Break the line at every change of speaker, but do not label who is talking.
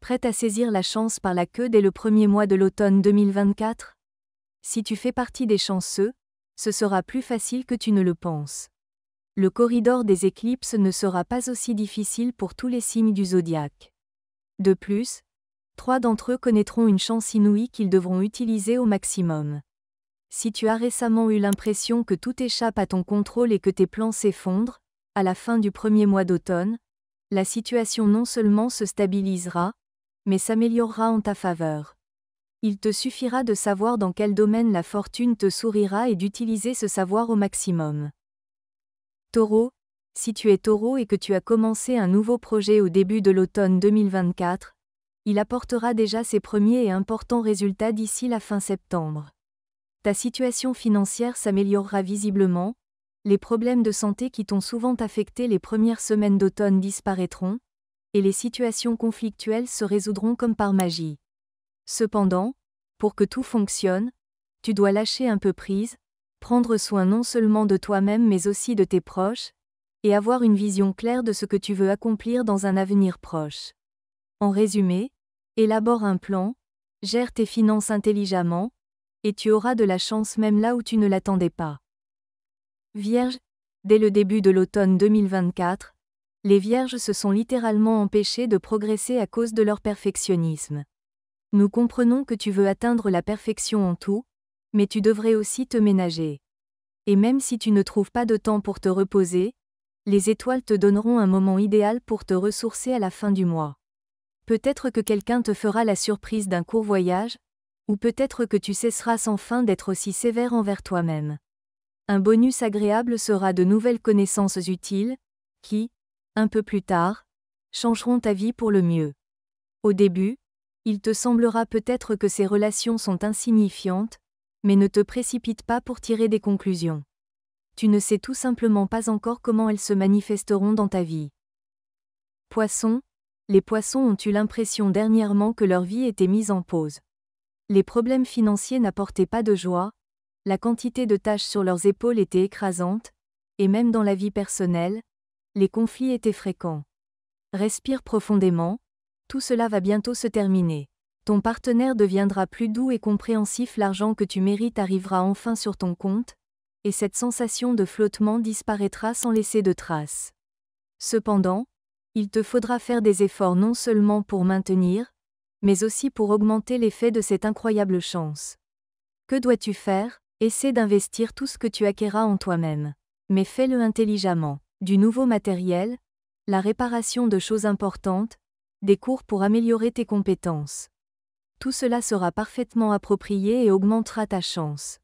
Prête à saisir la chance par la queue dès le premier mois de l'automne 2024? Si tu fais partie des chanceux, ce sera plus facile que tu ne le penses. Le corridor des éclipses ne sera pas aussi difficile pour tous les signes du zodiaque. De plus, 3 d'entre eux connaîtront une chance inouïe qu'ils devront utiliser au maximum. Si tu as récemment eu l'impression que tout échappe à ton contrôle et que tes plans s'effondrent, à la fin du premier mois d'automne, la situation non seulement se stabilisera, mais s'améliorera en ta faveur. Il te suffira de savoir dans quel domaine la fortune te sourira et d'utiliser ce savoir au maximum. Taureau, si tu es Taureau et que tu as commencé un nouveau projet au début de l'automne 2024, il apportera déjà ses premiers et importants résultats d'ici la fin septembre. Ta situation financière s'améliorera visiblement, les problèmes de santé qui t'ont souvent affecté les premières semaines d'automne disparaîtront, et les situations conflictuelles se résoudront comme par magie. Cependant, pour que tout fonctionne, tu dois lâcher un peu prise, prendre soin non seulement de toi-même mais aussi de tes proches, et avoir une vision claire de ce que tu veux accomplir dans un avenir proche. En résumé, élabore un plan, gère tes finances intelligemment, et tu auras de la chance même là où tu ne l'attendais pas. Vierge, dès le début de l'automne 2024, les Vierges se sont littéralement empêchées de progresser à cause de leur perfectionnisme. Nous comprenons que tu veux atteindre la perfection en tout, mais tu devrais aussi te ménager. Et même si tu ne trouves pas de temps pour te reposer, les étoiles te donneront un moment idéal pour te ressourcer à la fin du mois. Peut-être que quelqu'un te fera la surprise d'un court voyage, ou peut-être que tu cesseras enfin d'être aussi sévère envers toi-même. Un bonus agréable sera de nouvelles connaissances utiles, qui, un peu plus tard, changeront ta vie pour le mieux. Au début, il te semblera peut-être que ces relations sont insignifiantes, mais ne te précipite pas pour tirer des conclusions. Tu ne sais tout simplement pas encore comment elles se manifesteront dans ta vie. Poissons, les poissons ont eu l'impression dernièrement que leur vie était mise en pause. Les problèmes financiers n'apportaient pas de joie, la quantité de tâches sur leurs épaules était écrasante, et même dans la vie personnelle, les conflits étaient fréquents. Respire profondément, tout cela va bientôt se terminer. Ton partenaire deviendra plus doux et compréhensif, l'argent que tu mérites arrivera enfin sur ton compte, et cette sensation de flottement disparaîtra sans laisser de traces. Cependant, il te faudra faire des efforts non seulement pour maintenir, mais aussi pour augmenter l'effet de cette incroyable chance. Que dois-tu faire? Essaie d'investir tout ce que tu acquéras en toi-même. Mais fais-le intelligemment. Du nouveau matériel, la réparation de choses importantes, des cours pour améliorer tes compétences. Tout cela sera parfaitement approprié et augmentera ta chance.